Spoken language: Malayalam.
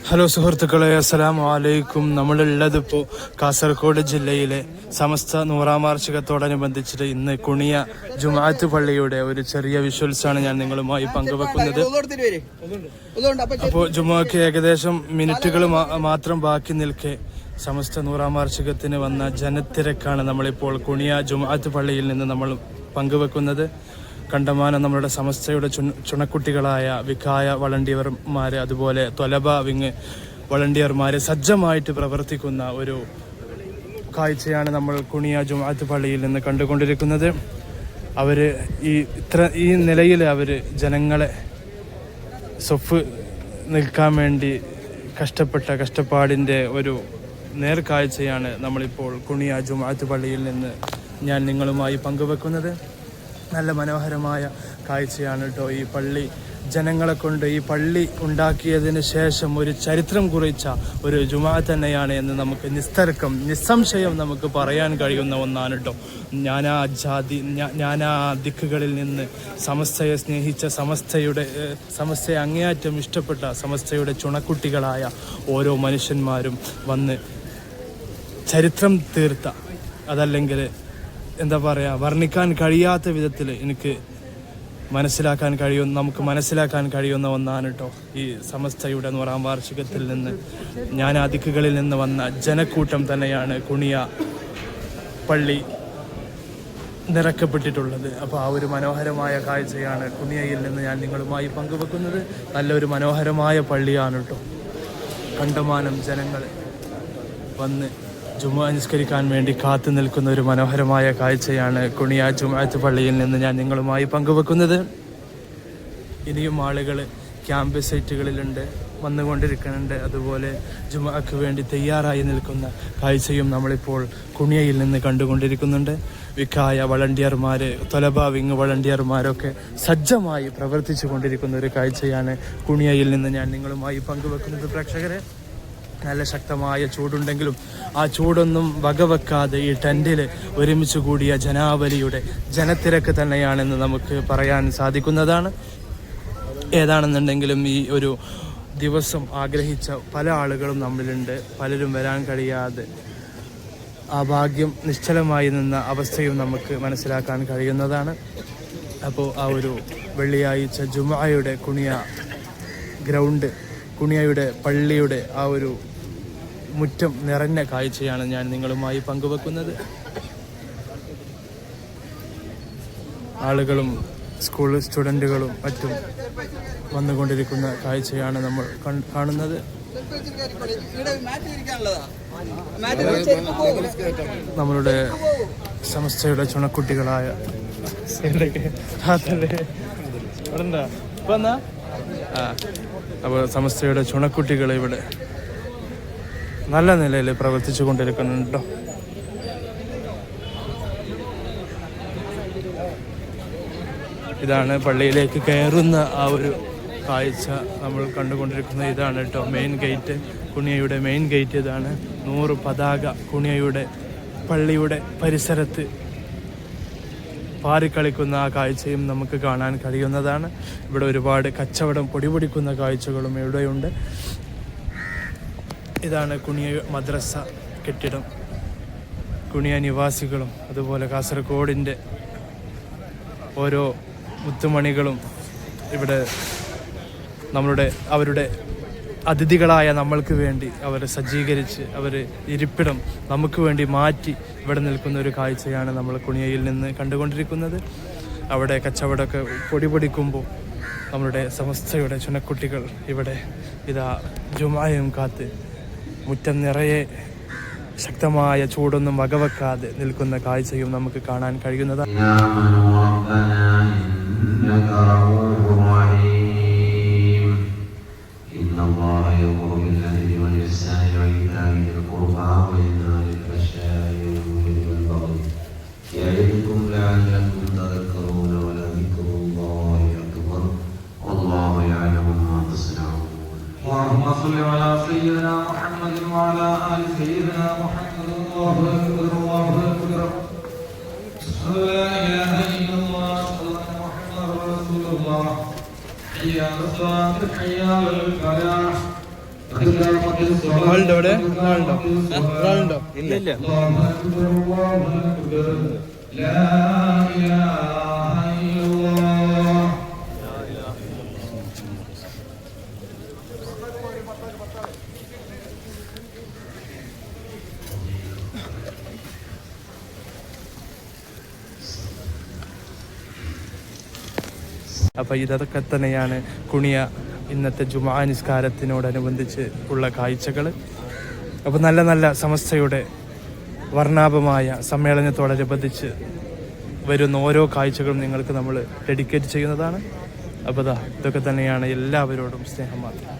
ഹലോ സുഹൃത്തുക്കളെ, അസ്സലാമു അലൈക്കും. നമ്മളുള്ളതിപ്പോൾ കാസർഗോഡ് ജില്ലയിലെ സമസ്ത 100-ാം വാർഷികത്തോടനുബന്ധിച്ചിട്ട് ഇന്ന് കുണിയ ജുമാഅത്ത് പള്ളിയുടെ ഒരു ചെറിയ വിഷ്വൽസാണ് ഞാൻ നിങ്ങളുമായി പങ്കുവെക്കുന്നത്. അപ്പോൾ ജുമാക്ക് ഏകദേശം മിനിറ്റുകൾ മാത്രം ബാക്കി നിൽക്കെ സമസ്ത 100-ാം വാർഷികത്തിന് വന്ന ജനത്തിരക്കാണ് നമ്മളിപ്പോൾ കുണിയ ജുമാഅത്ത് പള്ളിയിൽ നിന്ന് നമ്മൾ പങ്കുവെക്കുന്നത്. കണ്ടമാനം നമ്മളുടെ സമസ്തയുടെ ചുണക്കുട്ടികളായ വികായ വളണ്ടിയർമാർ, അതുപോലെ ത്വലബ വിങ് വളണ്ടിയർമാർ സജ്ജമായിട്ട് പ്രവർത്തിക്കുന്ന ഒരു കാഴ്ചയാണ് നമ്മൾ കുണിയ ജുമാഅത്ത് പള്ളിയിൽ നിന്ന് കണ്ടുകൊണ്ടിരിക്കുന്നത്. അവർ ഈ നിലയിൽ അവർ ജനങ്ങളെ സൊഫ് നിൽക്കാൻ വേണ്ടി കഷ്ടപ്പാടിൻ്റെ ഒരു നേർക്കാഴ്ചയാണ് നമ്മളിപ്പോൾ കുണിയ ജുമാഅത്ത് പള്ളിയിൽ നിന്ന് ഞാൻ നിങ്ങളുമായി പങ്കുവെക്കുന്നത്. നല്ല മനോഹരമായ കാഴ്ചയാണ് കേട്ടോ. ഈ പള്ളി ജനങ്ങളെ കൊണ്ട് ഈ പള്ളി ഉണ്ടാക്കിയതിന് ശേഷം ഒരു ചരിത്രം കുറിച്ച ഒരു ജുമാഅത്ത് തന്നെയാണ് എന്ന് നമുക്ക് നിസ്സംശയം നമുക്ക് പറയാൻ കഴിയുന്ന ഒന്നാണ് കേട്ടോ. ഞാനാ ദിക്കുകളിൽ നിന്ന് സമസ്തയെ സ്നേഹിച്ച സമസ്തയെ അങ്ങേയറ്റം ഇഷ്ടപ്പെട്ട സമസ്തയുടെ ചുണക്കുട്ടികളായ ഓരോ മനുഷ്യന്മാരും വന്ന് ചരിത്രം തീർത്ത, അതല്ലെങ്കിൽ എന്താ പറയുക, വർണ്ണിക്കാൻ കഴിയാത്ത വിധത്തിൽ നമുക്ക് മനസ്സിലാക്കാൻ കഴിയുന്ന ഒന്നാണ് കേട്ടോ ഈ സമസ്തയുടെ 100-ാം വാർഷികത്തിൽ നിന്ന് ദിക്കുകളിൽ നിന്ന് വന്ന ജനക്കൂട്ടം തന്നെയാണ് കുണിയ പള്ളി നിറക്കപ്പെട്ടിട്ടുള്ളത്. അപ്പോൾ ആ ഒരു മനോഹരമായ കാഴ്ചയാണ് കുണിയയിൽ നിന്ന് ഞാൻ നിങ്ങളുമായി പങ്കുവെക്കുന്നത്. നല്ലൊരു മനോഹരമായ പള്ളിയാണ് കേട്ടോ. കണ്ടമാനം ജനങ്ങൾ വന്ന് ജുമുഅ നിസ്കരിക്കാൻ വേണ്ടി കാത്തു നിൽക്കുന്ന ഒരു മനോഹരമായ കാഴ്ചയാണ് കുണിയ ജുമുഅത്ത് പള്ളിയിൽ നിന്ന് ഞാൻ നിങ്ങളുമായി പങ്കുവെക്കുന്നത്. ഇനിയും ആളുകൾ ക്യാമ്പ് സൈറ്റുകളിലുണ്ട്, വന്നുകൊണ്ടിരിക്കുന്നുണ്ട്. അതുപോലെ ജുമുഅക്ക് വേണ്ടി തയ്യാറായി നിൽക്കുന്ന കാഴ്ചയും നമ്മളിപ്പോൾ കുണിയയിൽ നിന്ന് കണ്ടുകൊണ്ടിരിക്കുന്നുണ്ട്. വികായ വളണ്ടിയർമാർ, ത്വലബ വിങ് വളണ്ടിയർമാരൊക്കെ സജ്ജമായി പ്രവർത്തിച്ചു കൊണ്ടിരിക്കുന്ന ഒരു കാഴ്ചയാണ് കുണിയയിൽ നിന്ന് ഞാൻ നിങ്ങളുമായി പങ്കുവെക്കുന്നത്. പ്രേക്ഷകരെ, നല്ല ശക്തമായ ചൂടുണ്ടെങ്കിലും ആ ചൂടൊന്നും വകവെക്കാതെ ഈ ടെൻറ്റിൽ ഒരുമിച്ച് കൂടിയ ജനാവലിയുടെ ജനത്തിരക്ക് തന്നെയാണെന്ന് നമുക്ക് പറയാൻ സാധിക്കുന്നതാണ്. ഏതാണെന്നുണ്ടെങ്കിലും ഈ ഒരു ദിവസം ആഗ്രഹിച്ച പല ആളുകളും നമ്മളിലുണ്ട്. പലരും വരാൻ കഴിയാതെ ആ ഭാഗ്യം നിശ്ചലമായി നിന്ന അവസ്ഥയും നമുക്ക് മനസ്സിലാക്കാൻ കഴിയുന്നതാണ്. അപ്പോൾ ആ ഒരു വെള്ളിയാഴ്ച ജുമുഅയുടെ കുണിയ ഗ്രൗണ്ട്, കുണിയയുടെ പള്ളിയുടെ ആ ഒരു മുറ്റം നിറഞ്ഞ കാഴ്ചയാണ് ഞാൻ നിങ്ങളുമായി പങ്കുവെക്കുന്നത്. ആളുകളും സ്കൂൾ സ്റ്റുഡൻറ്റുകളും മറ്റും വന്നുകൊണ്ടിരിക്കുന്ന കാഴ്ചയാണ് നമ്മൾ കാണുന്നത്. നമ്മളുടെ സമസ്തയുടെ ചുണക്കുട്ടികളായ അപ്പോൾ സമസ്തയുടെ ചുണക്കുട്ടികൾ ഇവിടെ നല്ല നിലയിൽ പ്രവർത്തിച്ചു കൊണ്ടിരിക്കുന്നുണ്ടോ. ഇതാണ് പള്ളിയിലേക്ക് കയറുന്ന ആ ഒരു കാഴ്ച നമ്മൾ കണ്ടുകൊണ്ടിരിക്കുന്നത്. ഇതാണ് കേട്ടോ മെയിൻ ഗേറ്റ്, കുണിയയുടെ മെയിൻ ഗേറ്റ് ഇതാണ്. 100 പതാക കുണിയയുടെ പള്ളിയുടെ പരിസരത്ത് പാറിക്കളിക്കുന്ന ആ കാഴ്ചയും നമുക്ക് കാണാൻ കഴിയുന്നതാണ്. ഇവിടെ ഒരുപാട് കച്ചവടം പൊടിപൊടിക്കുന്ന കാഴ്ചകളും ഇവിടെയുണ്ട്. ഇതാണ് കുണിയ മദ്രസ കെട്ടിടം. കുണിയ നിവാസികളും അതുപോലെ കാസർഗോഡിൻ്റെ ഓരോ മുത്തുമണികളും ഇവിടെ അവരുടെ അതിഥികളായ നമ്മൾക്ക് വേണ്ടി അവർ സജ്ജീകരിച്ച് ഇരിപ്പിടം നമുക്ക് വേണ്ടി മാറ്റി ഇവിടെ നിൽക്കുന്ന ഒരു കാഴ്ചയാണ് നമ്മൾ കുണിയയിൽ നിന്ന് കണ്ടുകൊണ്ടിരിക്കുന്നത്. അവിടെ കച്ചവടമൊക്കെ പൊടിപൊടിക്കുമ്പോൾ നമ്മളുടെ സമസ്തയുടെ ചുണക്കുട്ടികൾ ഇവിടെ ഇതാ ജുമുഅയും കാത്ത് മുറ്റം നിറയെ ശക്തമായ ചൂടൊന്നും വകവെക്കാതെ നിൽക്കുന്ന കാഴ്ചയും നമുക്ക് കാണാൻ കഴിയുന്നതാണ്. اللهم صل على سيدنا محمد وعلى آل سيدنا محمد. الله أكبر الله أكبر. لا إله إلا الله محمد رسول الله. حي على الصلاة حي على الفلاح. ആളുണ്ടോ അവിടെ? ആളുണ്ടോ? ഇല്ല. അപ്പോൾ ഇതൊക്കെ തന്നെയാണ് കുണിയ ഇന്നത്തെ ജുമാ നിസ്കാരത്തിനോടനുബന്ധിച്ച് ഉള്ള കാഴ്ചകൾ. അപ്പോൾ നല്ല നല്ല സമസ്തയുടെ വർണ്ണാഭമായ സമ്മേളനത്തോടനുബന്ധിച്ച് വരുന്ന ഓരോ കാഴ്ചകളും നിങ്ങൾക്ക് നമ്മൾ ഡെഡിക്കേറ്റ് ചെയ്യുന്നതാണ്. അപ്പോൾ ഇതൊക്കെ തന്നെയാണ് എല്ലാവരോടും സ്നേഹം മാത്രം.